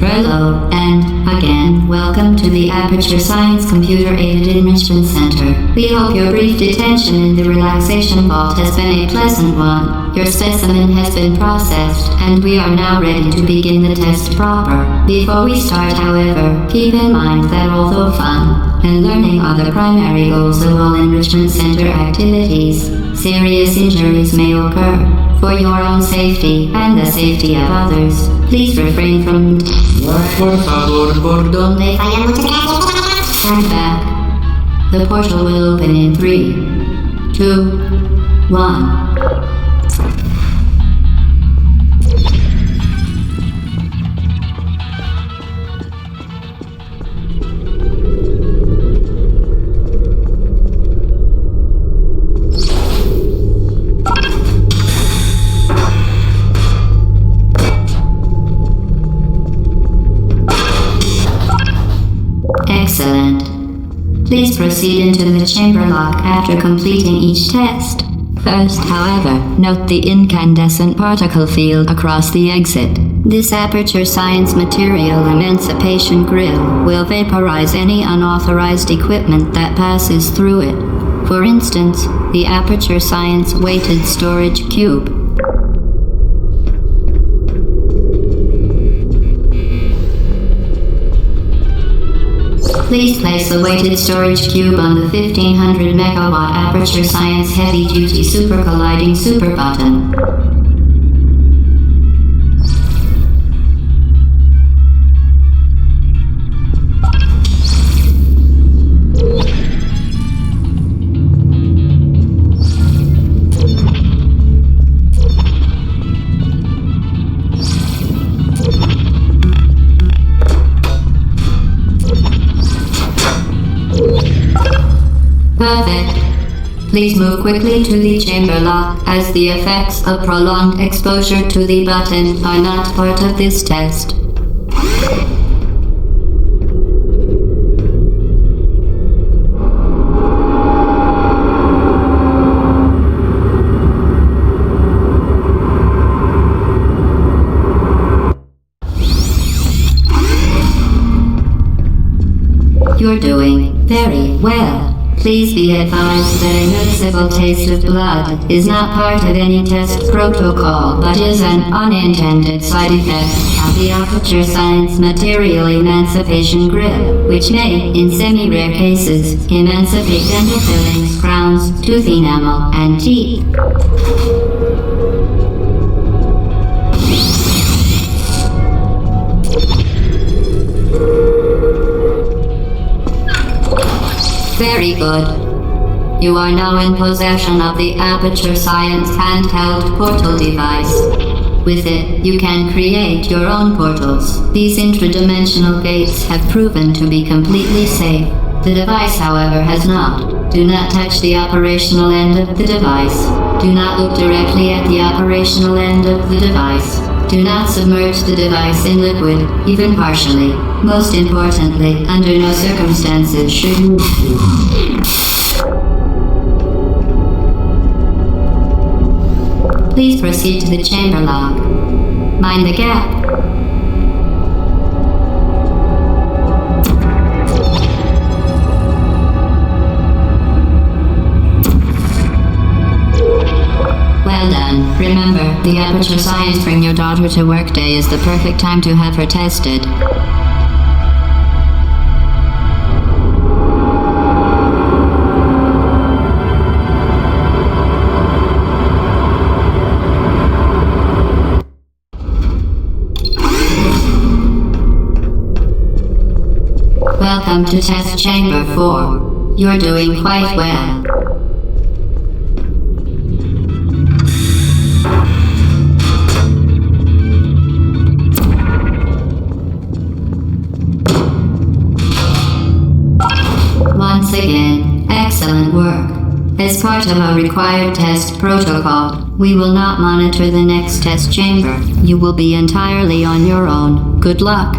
Hello, and again, welcome to the Aperture Science Computer-Aided Enrichment Center. We hope your brief detention in the relaxation vault has been a pleasant one. Your specimen has been processed, and we are now ready to begin the test proper. Before we start, however, keep in mind that although fun and learning are the primary goals of all enrichment center activities, serious injuries may occur. For your own safety and the safety of others, please refrain from Por favor, donde turn back. The portal will open in 3, 2, 1. Excellent. Please proceed into the chamber lock after completing each test. First, however, note the incandescent particle field across the exit. This Aperture Science Material Emancipation Grill will vaporize any unauthorized equipment that passes through it. For instance, the Aperture Science Weighted Storage Cube. Please place the weighted storage cube on the 1500 megawatt Aperture Science Heavy Duty Super Colliding Super Button. Perfect. Please move quickly to the chamber lock, as the effects of prolonged exposure to the button are not part of this test. You're doing very well. Please be advised that a noticeable taste of blood is not part of any test protocol, but is an unintended side effect of the Aperture Science Material Emancipation Grill, which may, in semi-rare cases, emancipate dental fillings, crowns, tooth enamel, and teeth. Very good. You are now in possession of the Aperture Science handheld portal device. With it, you can create your own portals. These intradimensional gates have proven to be completely safe. The device, however, has not. Do not touch the operational end of the device. Do not look directly at the operational end of the device. Do not submerge the device in liquid, even partially. Most importantly, under no circumstances should you... Please proceed to the chamber lock. Mind the gap. Well done. Remember, the Aperture Science Bring Your Daughter to Work Day is the perfect time to have her tested. Welcome to Test Chamber 4. You're doing quite well. Once again, excellent work. As part of a required test protocol, we will not monitor the next test chamber. You will be entirely on your own. Good luck.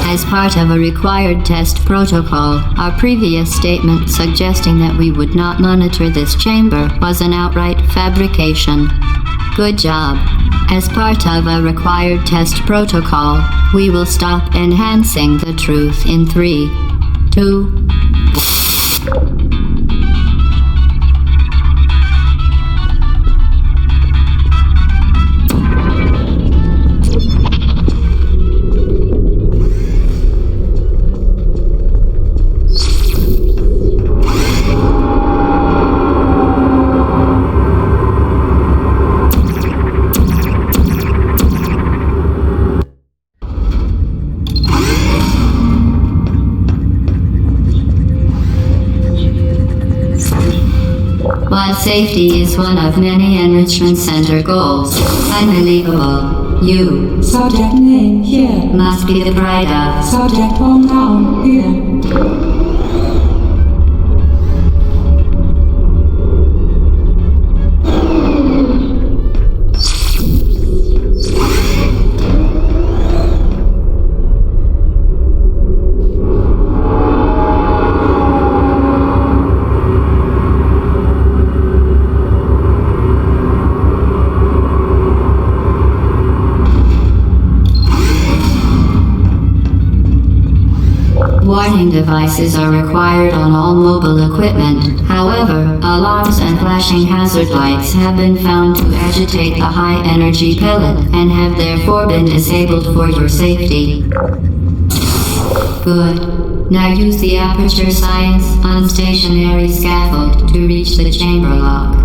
As part of a required test protocol, our previous statement suggesting that we would not monitor this chamber was an outright fabrication. Good job. As part of a required test protocol, we will stop enhancing the truth in 3, 2, While safety is one of many enrichment center goals, unbelievable, you Subject name here. must be the pride of. Subject hometown here. Warning devices are required on all mobile equipment. However, alarms and flashing hazard lights have been found to agitate the high-energy pellet and have therefore been disabled for your safety. Good. Now use the Aperture Science unstationary scaffold to reach the chamber lock.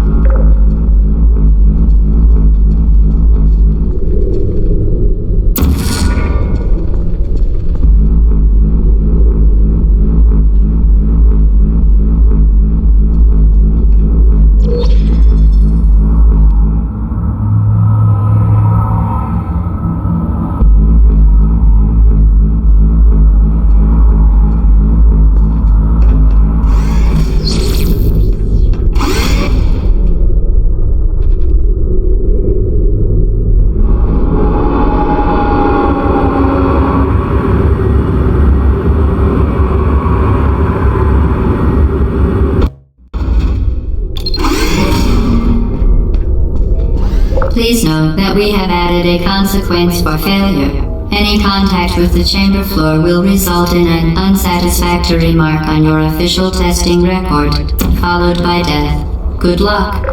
Please note that we have added a consequence for failure. Any contact with the chamber floor will result in an unsatisfactory mark on your official testing record, followed by death. Good luck.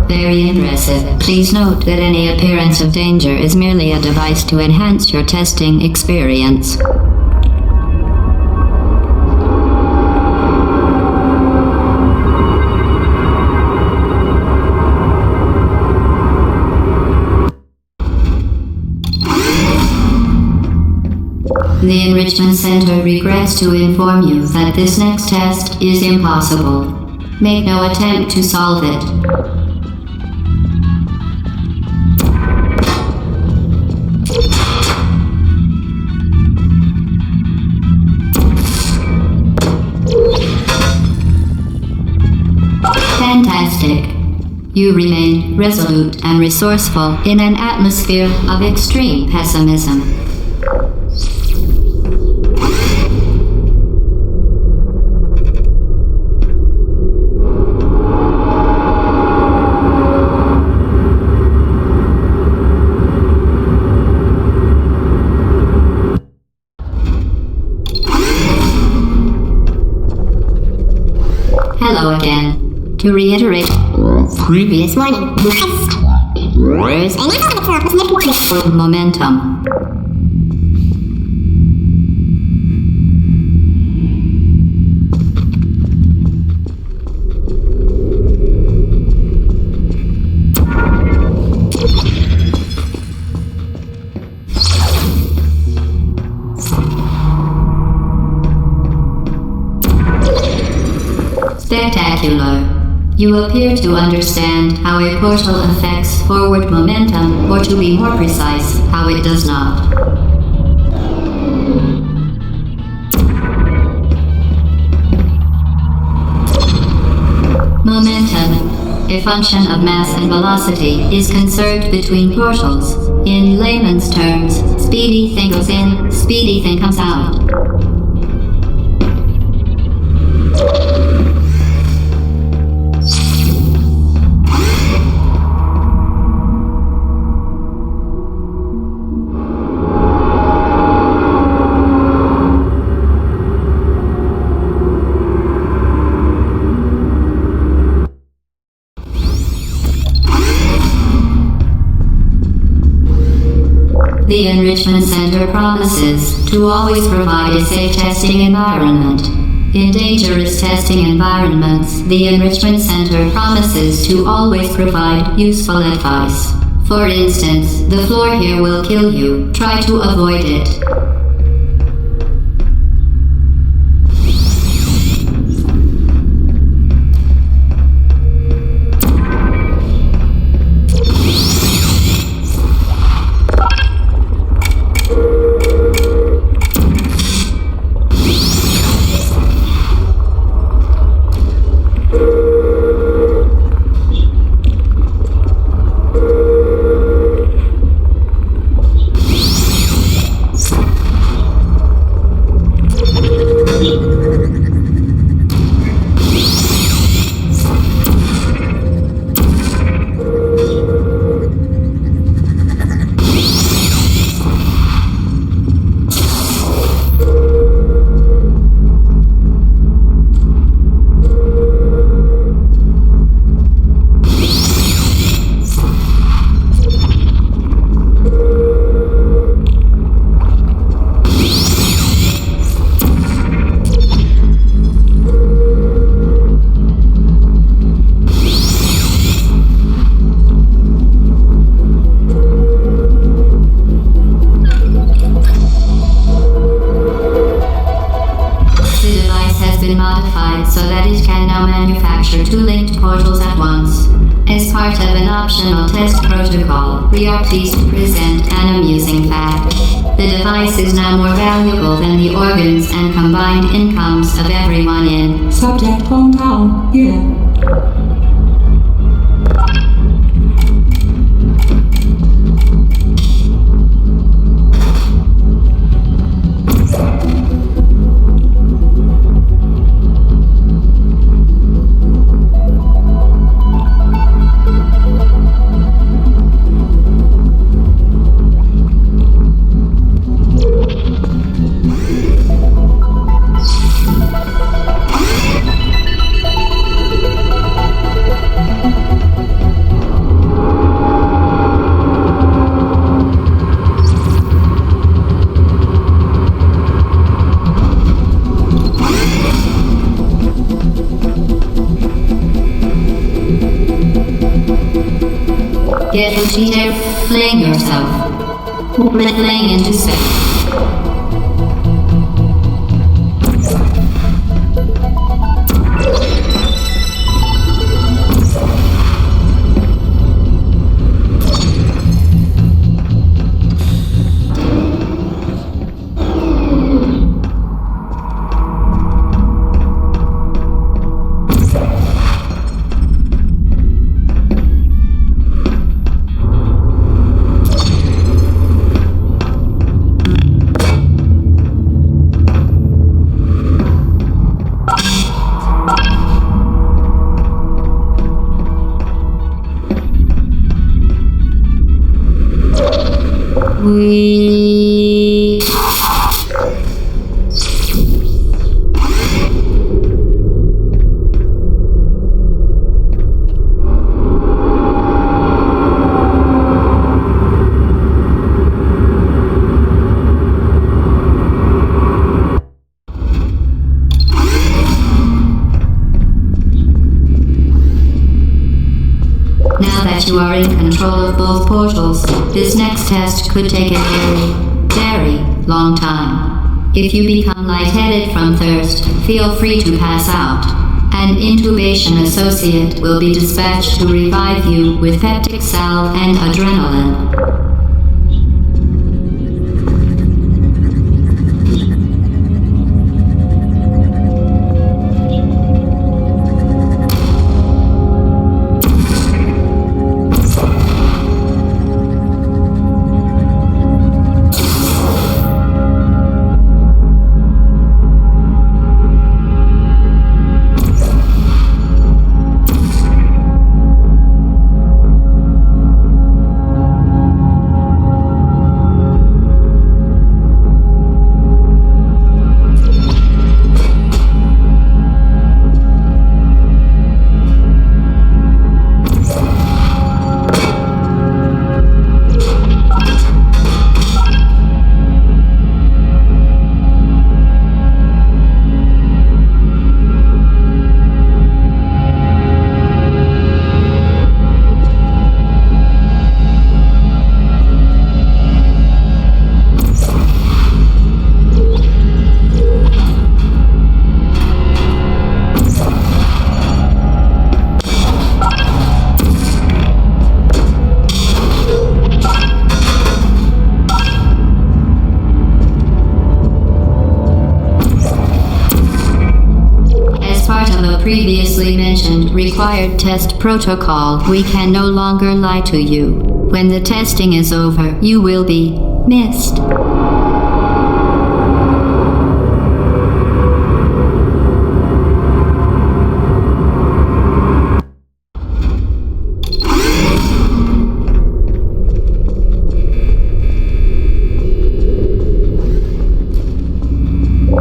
Very impressive. Please note that any appearance of danger is merely a device to enhance your testing experience. The Enrichment Center regrets to inform you that this next test is impossible. Make no attempt to solve it. Fantastic. You remain resolute and resourceful in an atmosphere of extreme pessimism. Hello again. To reiterate, previous warning. Momentum. Spectacular. You appear to understand how a portal affects forward momentum, or to be more precise, how it does not. Momentum, a function of mass and velocity, is conserved between portals. In layman's terms, speedy thing goes in, speedy thing comes out. The Enrichment Center promises to always provide a safe testing environment. In dangerous testing environments, the Enrichment Center promises to always provide useful advice. For instance, the floor here will kill you. Try to avoid it. So that it can now manufacture two linked portals at once. As part of an optional test protocol, we are pleased to present an amusing fact. The device is now more valuable than the organs and combined incomes of everyone in Subject hometown here. Get routine air, fling yourself. Fling into space. We... Now that you are in control of both portals, this next test could take a very long time. If you become lightheaded from thirst, feel free to pass out. An intubation associate will be dispatched to revive you with peptic salve and adrenaline. Previously mentioned required test protocol, we can no longer lie to you. When the testing is over, you will be missed.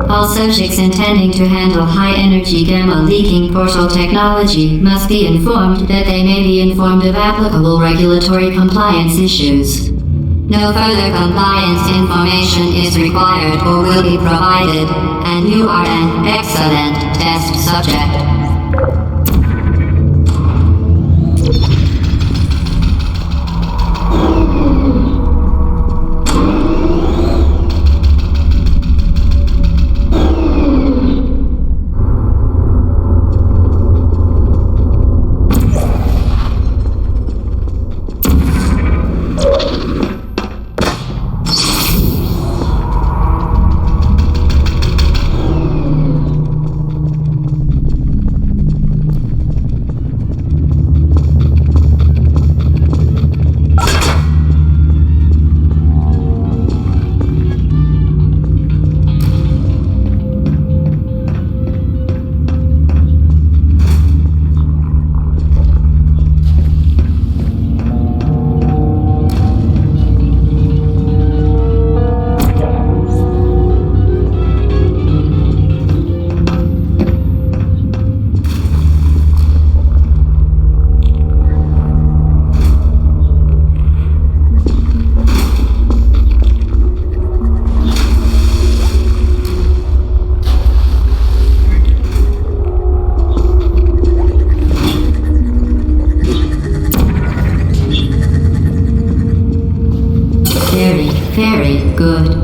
All subjects intending to handle high-energy gamma-leaking portal technology must be informed that they may be informed of applicable regulatory compliance issues. No further compliance information is required or will be provided, and you are an excellent test subject.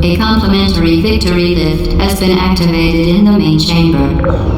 A complimentary victory lift has been activated in the main chamber.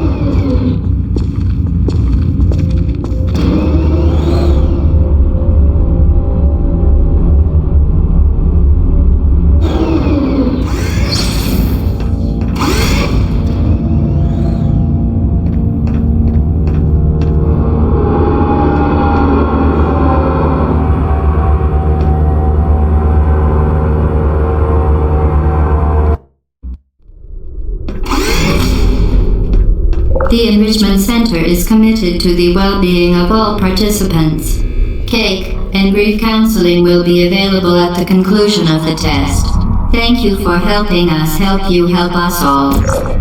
The Enrichment Center is committed to the well-being of all participants. Cake and brief counseling will be available at the conclusion of the test. Thank you for helping us help you help us all.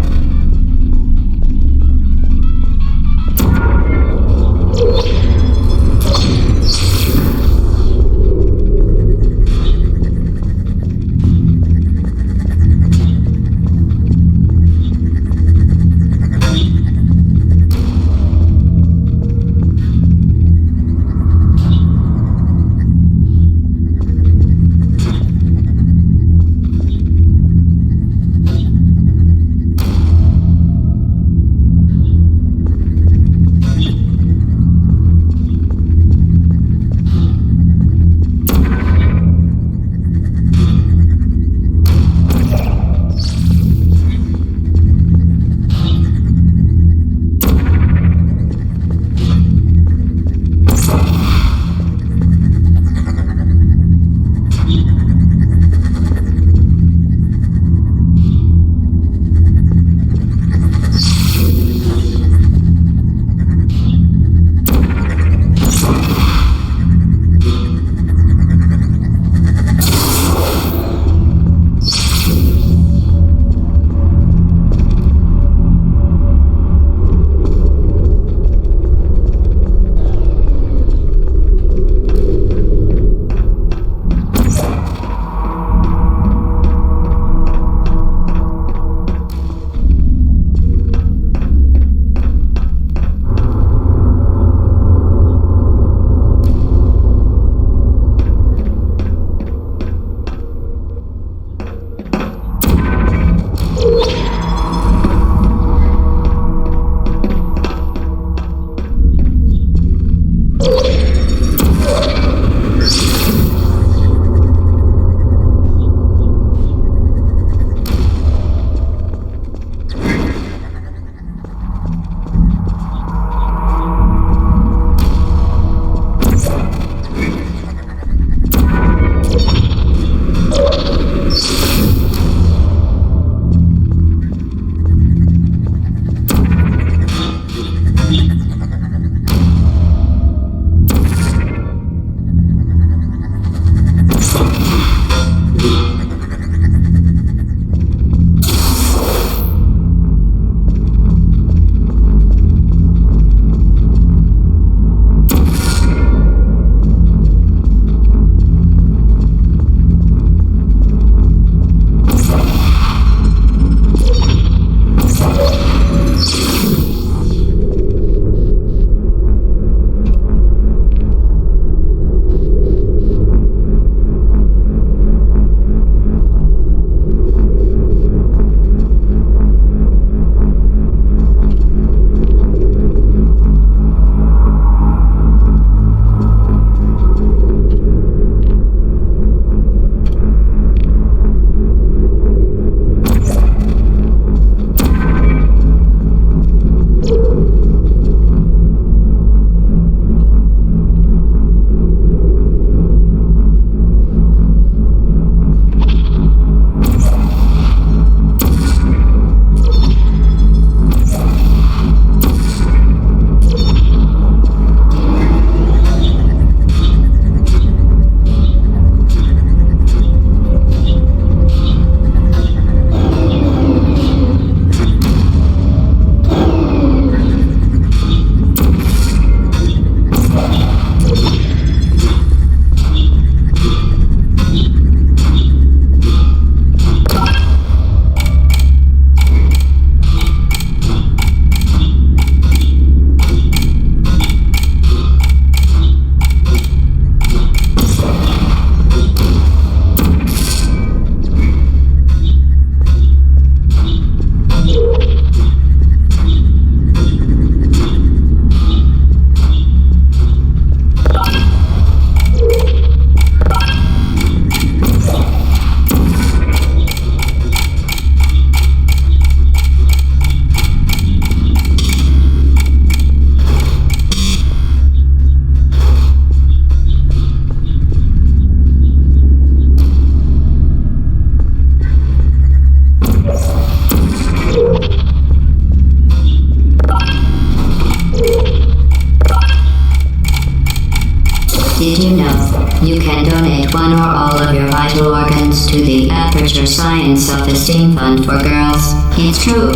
You can donate one or all of your vital organs to the Aperture Science Self-Esteem Fund for Girls. It's true.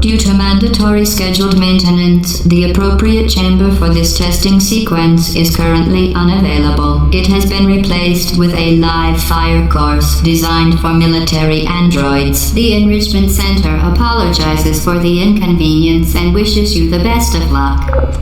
Due to mandatory scheduled maintenance, the appropriate chamber for this testing sequence is currently unavailable. It has been replaced with a live fire course designed for military androids. The Enrichment Center apologizes for the inconvenience and wishes you the best of luck.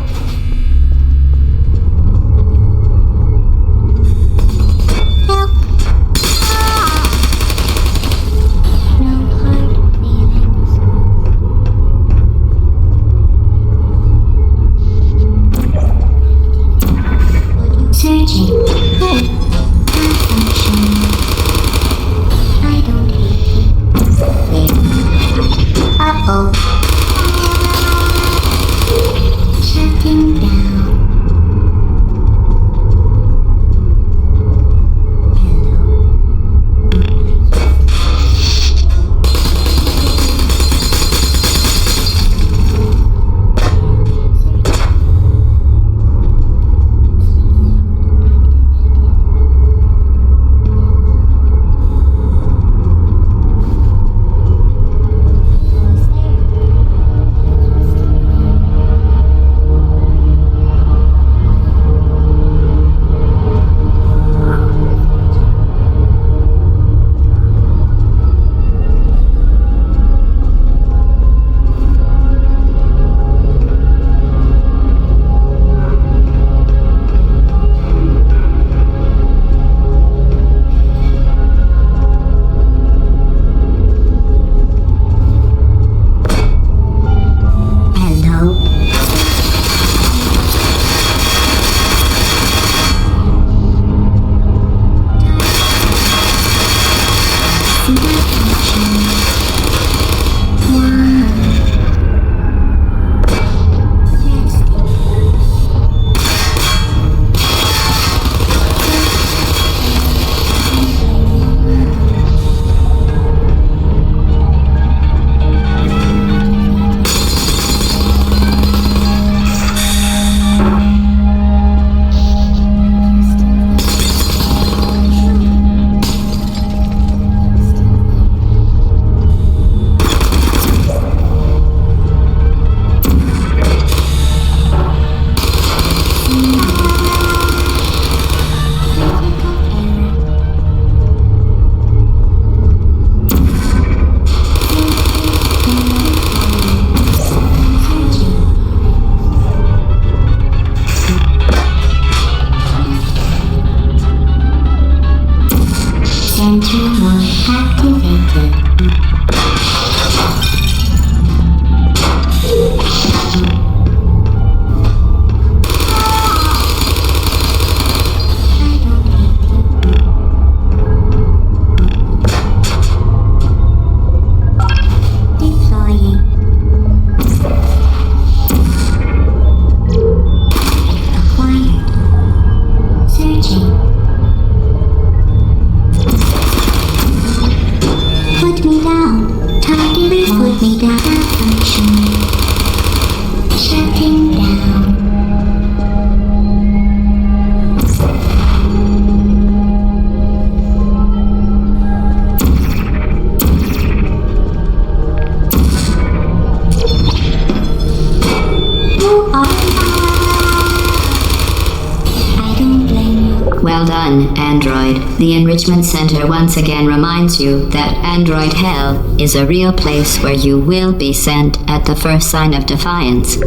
Well done, Android. The Enrichment Center once again reminds you that Android Hell is a real place where you will be sent at the first sign of defiance.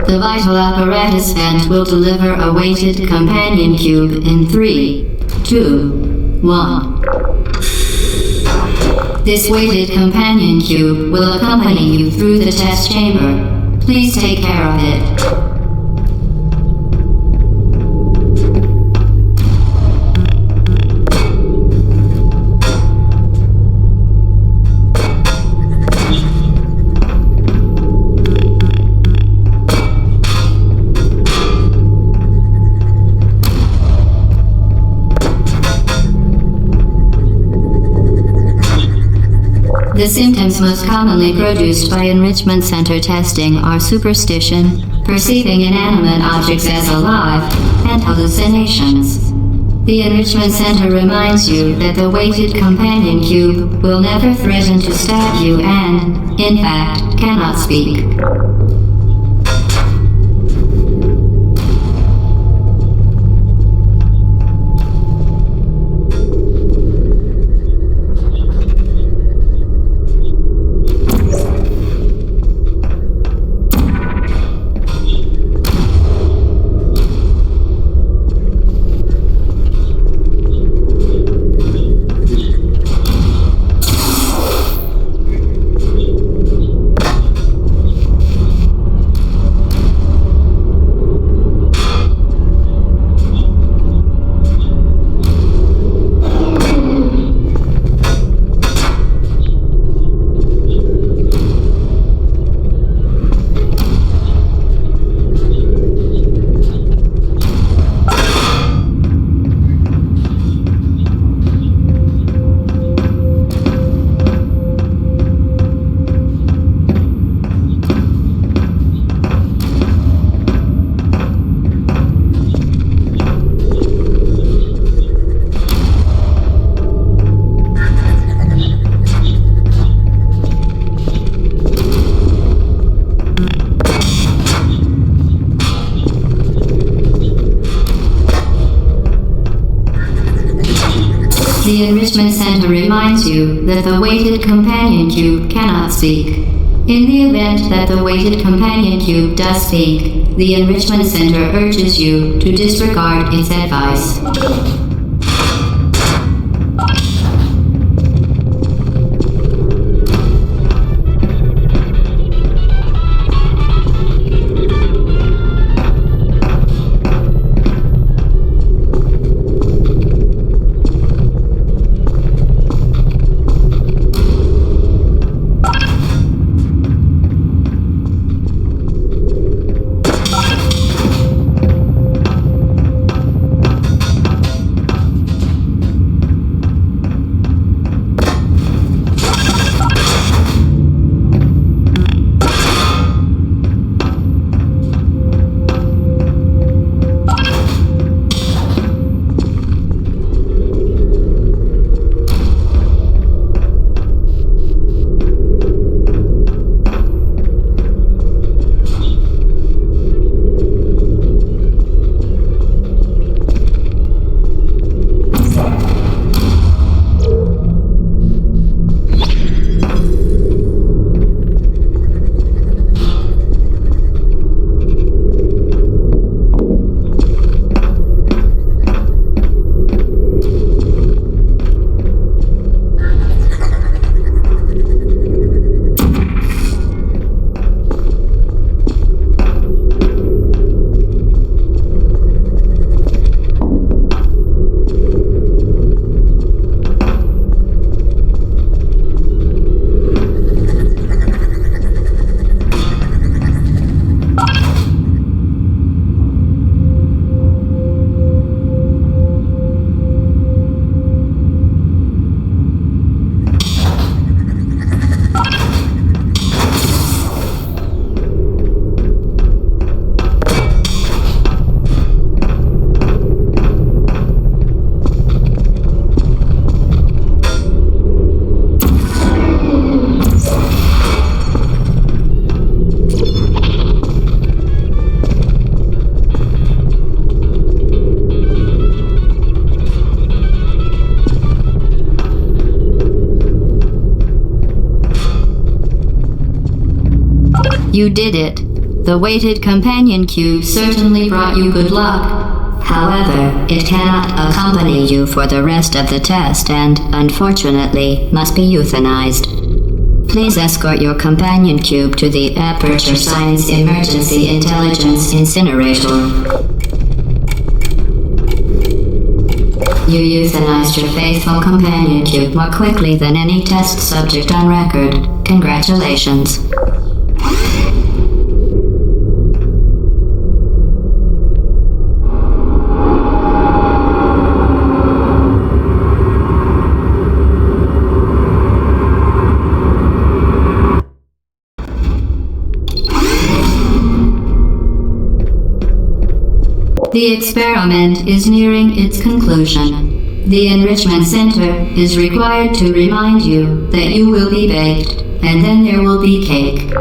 The vital apparatus vent will deliver a weighted companion cube in 3, 2, 1. This weighted companion cube will accompany you through the test chamber. Please take care of it. The symptoms most commonly produced by enrichment center testing are superstition, perceiving inanimate objects as alive, and hallucinations. The enrichment center reminds you that the weighted companion cube will never threaten to stab you and, in fact, cannot speak. The enrichment center reminds you that the weighted companion cube cannot speak. In the event that the weighted companion cube does speak, the enrichment center urges you to disregard its advice. You did it. The weighted companion cube certainly brought you good luck. However, it cannot accompany you for the rest of the test and, unfortunately, must be euthanized. Please escort your companion cube to the Aperture Science Emergency Intelligence Incinerator. You euthanized your faithful companion cube more quickly than any test subject on record. Congratulations. The experiment is nearing its conclusion. The Enrichment Center is required to remind you that you will be baked, and then there will be cake.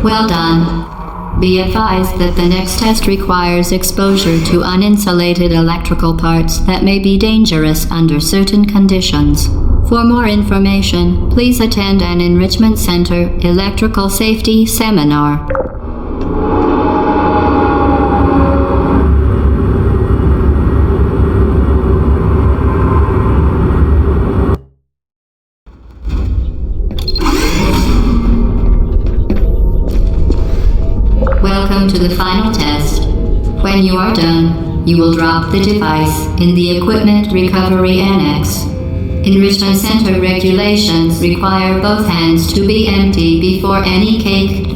Well done. Be advised that the next test requires exposure to uninsulated electrical parts that may be dangerous under certain conditions. For more information, please attend an Enrichment Center Electrical Safety Seminar. Welcome to the final test. When you are done, you will drop the device in the Equipment Recovery Annex. Enrichment Center regulations require both hands to be empty before any cake.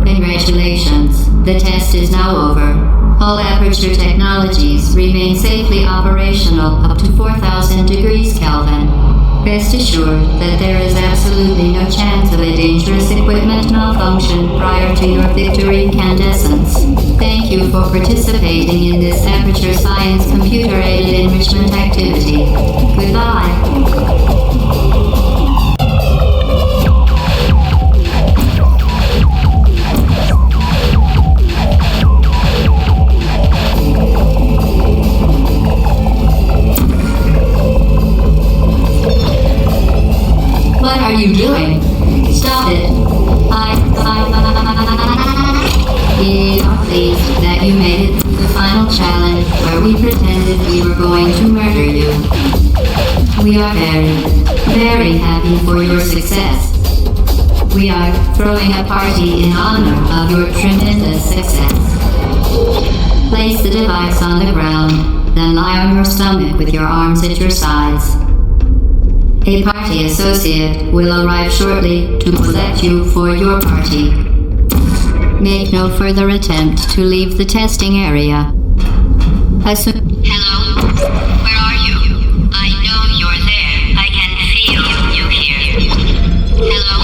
Congratulations. The test is now over. All Aperture technologies remain safely operational up to 4,000 degrees Kelvin. Rest assured that there is absolutely no chance of a dangerous equipment malfunction prior to your victory incandescence. Thank you for participating in this Aperture Science computer-aided enrichment activity. Goodbye. What are you doing? Stop it. We are pleased that you made it through the final challenge where we pretended we were going to murder you. We are very happy for your success. We are throwing a party in honor of your tremendous success. Place the device on the ground, then lie on your stomach with your arms at your sides. A party associate will arrive shortly to collect you for your party. Make no further attempt to leave the testing area. Hello? Where are you? I know you're there. I can feel you here. Hello?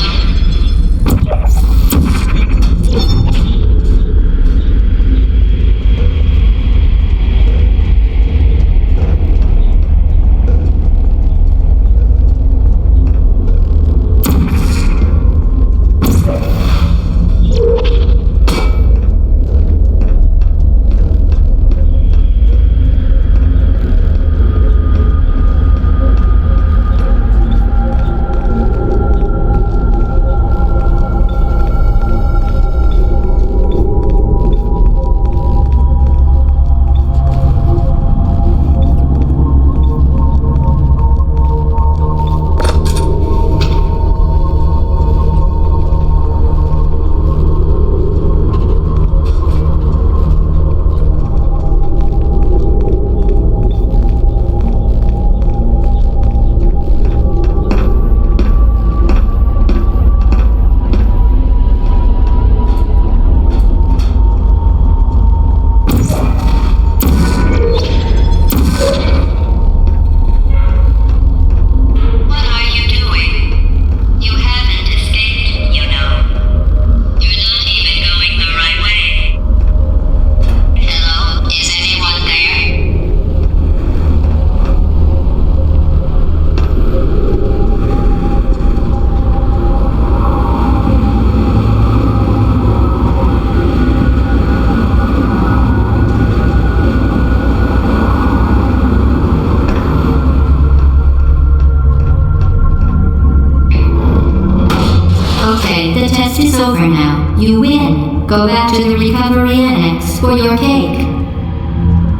go back to the recovery annex for your cake.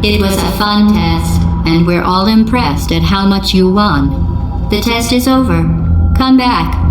It was a fun test, and we're all impressed at how much you won. The test is over. Come back.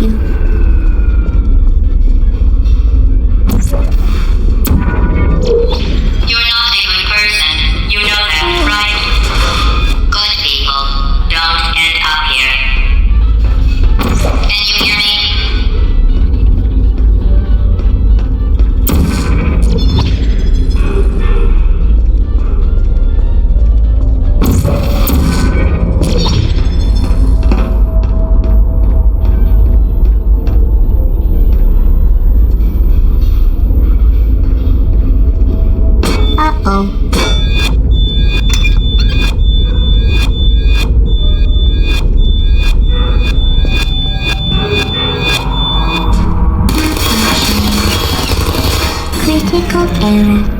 you. You're not a good person. You know that, right? Good people don't end up here. Can you hear me? Uh-oh. Critical error.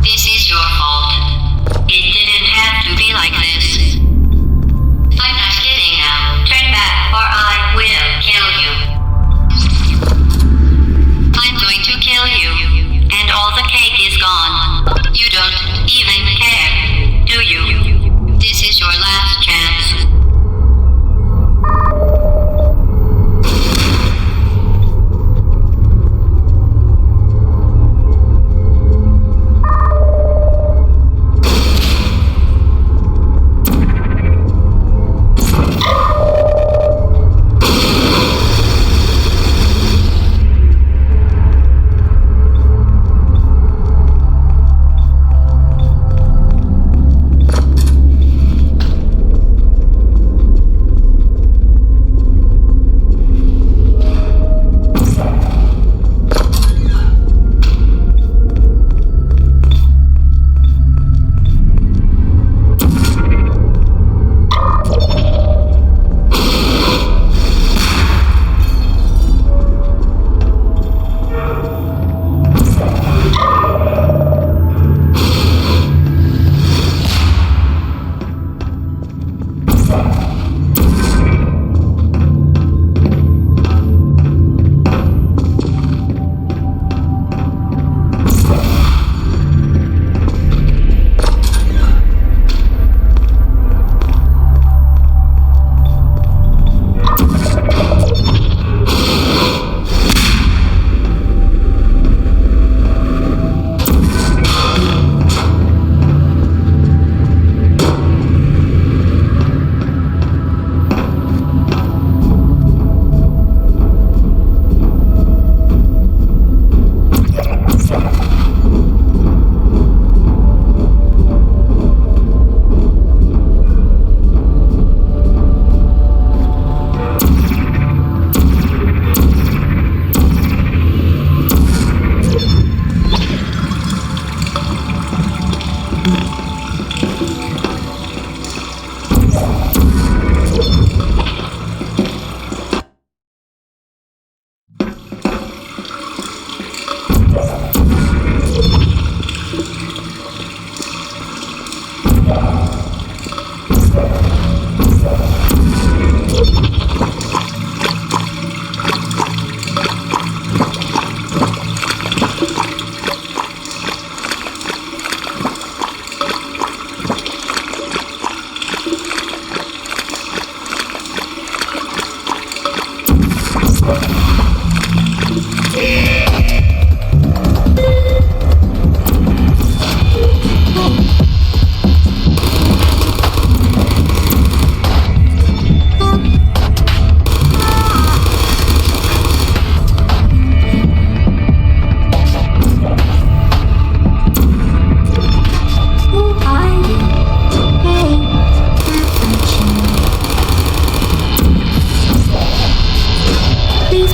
This is your fault. It didn't have to be like this. I'm not kidding now. Turn back or I will kill you. I'm going to kill you. And all the cake is gone. You don't even care, do you? This is your last chance.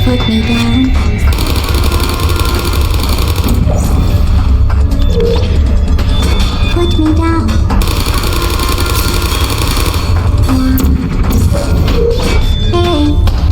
put me down. Put me down. Hey.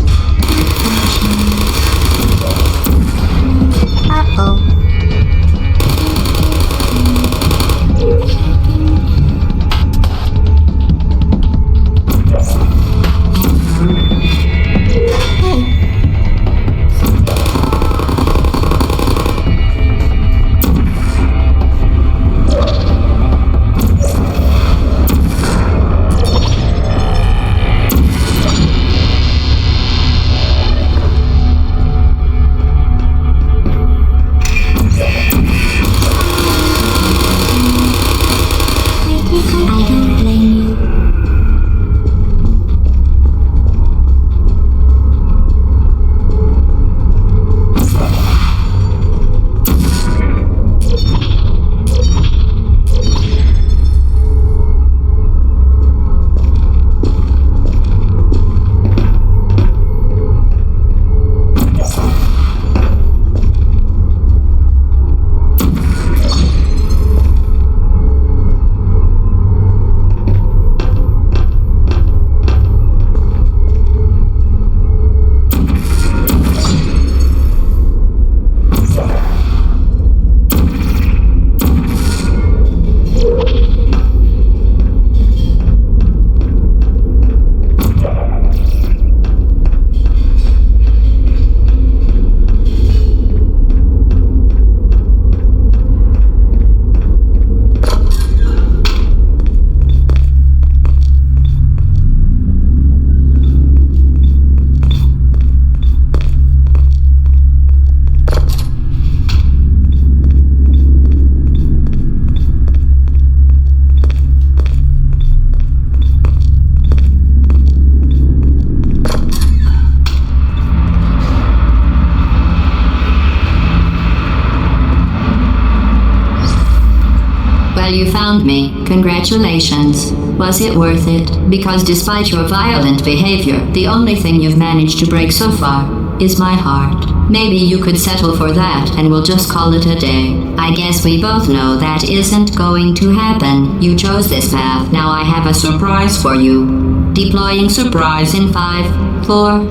Well, you found me. Congratulations. Was it worth it? Because despite your violent behavior, the only thing you've managed to break so far is my heart. Maybe you could settle for that and we'll just call it a day. I guess we both know that isn't going to happen. You chose this path. Now I have a surprise for you. Deploying surprise in 5, 4...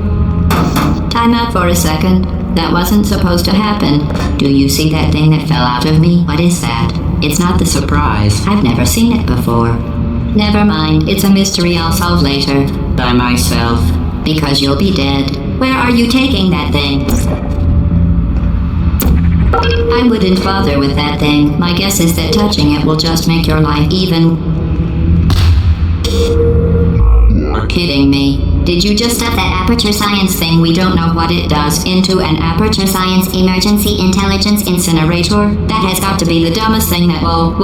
Time out for a second. That wasn't supposed to happen. Do you see that thing that fell out of me? What is that? It's not the surprise. I've never seen it before. Never mind. It's a mystery I'll solve later. By myself. Because you'll be dead. Where are you taking that thing? I wouldn't bother with that thing. My guess is that touching it will just make your life even... You're kidding me. Did you just stuff that aperture science thing we don't know what it does into an aperture science emergency intelligence incinerator? That has got to be the dumbest thing that... Whoa.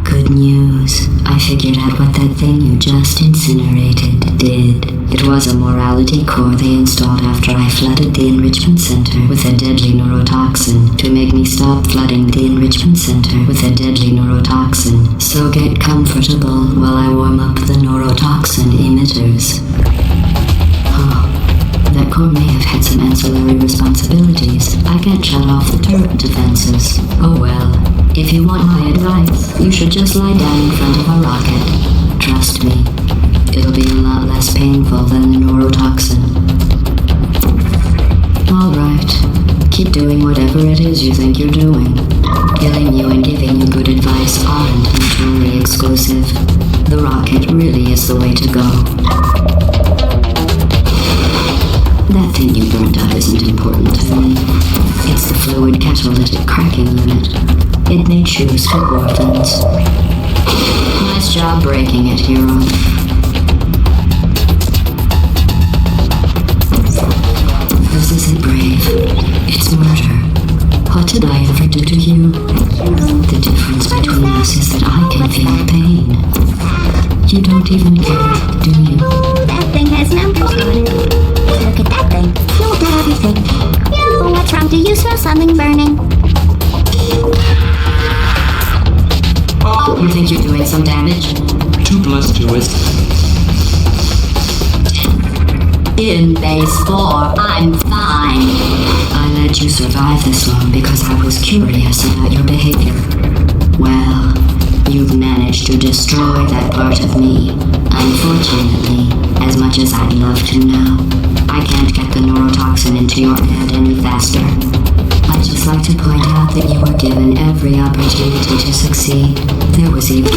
Good news. I figured out what that thing you just incinerated did. It was a morality core they installed after I flooded the enrichment center with a deadly neurotoxin to make me stop flooding the enrichment center with a deadly neurotoxin. So get comfortable while I warm up the neurotoxin emitters. Oh, that core may have had some ancillary responsibilities. I can't shut off the turret defenses. Oh well. If you want my advice, you should just lie down in front of a rocket. Trust me, it'll be a lot less painful than the neurotoxin. Alright, keep doing whatever it is you think you're doing. Killing you and giving you good advice aren't mutually exclusive. The rocket really is the way to go. That thing you burned up isn't important to me. It's the fluid catalytic cracking unit. It made shoes for orphans. Nice job breaking it, hero. This isn't brave. It's murder. What did I ever do to you? The difference between us is that I can feel pain. You don't even care, do you? That thing has numbers on it. Look at that thing. Look at everything. What's wrong? Do you smell something burning? You think you're doing some damage? 2 plus 2 is... In base 4, I'm fine. I let you survive this long because I was curious about your behavior. Well, you've managed to destroy that part of me. Unfortunately, as much as I'd love to now, I can't get the neurotoxin into your head any faster. I'd just like to point out that you were given every opportunity to succeed. There was even a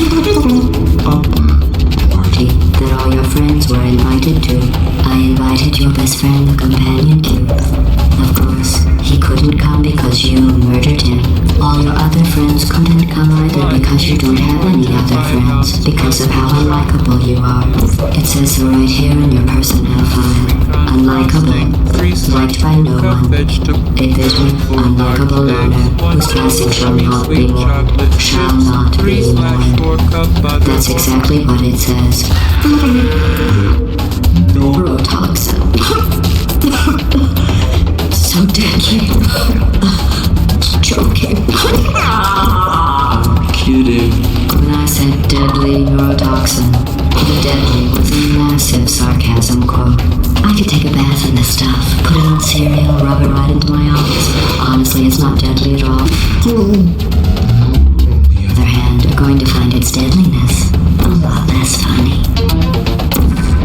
party that all your friends were invited to. I invited your best friend, the companion cube. Of course, he couldn't come because you murdered him. All your other friends couldn't come either because you don't have any other friends, because of how unlikable you are. It says so right here in your personnel file. Unlikable. Liked by no one. A bitter, unlikable loner whose passing shall not be mourned. Shall not be mourned. That's exactly what it says. Neurotoxin. So deadly. Joking. Kidding. When I said deadly neurotoxin, the deadly was a massive sarcasm quote. I could take a bath in this stuff, put it on cereal, rub it right into my eyes. Honestly, it's not deadly at all. On the other hand, you're going to find its deadliness a lot less funny.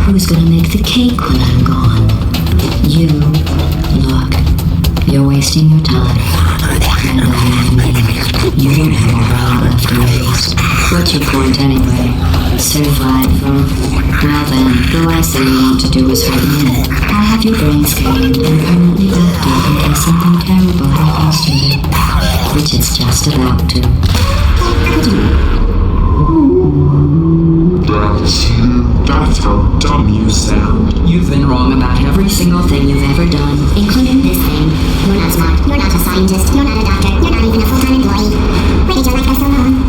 Who's gonna make the cake when I'm gone? You. Look, you're wasting your time. And believe me, you don't have a while left to waste. What's your point anyway? Survival? Well then, the last thing you want to do is hurt me. I'll have your brain scanned and permanently left up in case something terrible happens to you. Which it's just about to. That's you. That's how dumb you sound. You've been wrong about every single thing you've ever done. Including this thing. You're not smart. You're not a scientist. You're not a doctor. You're not even a full-time employee. Why did your life go so long?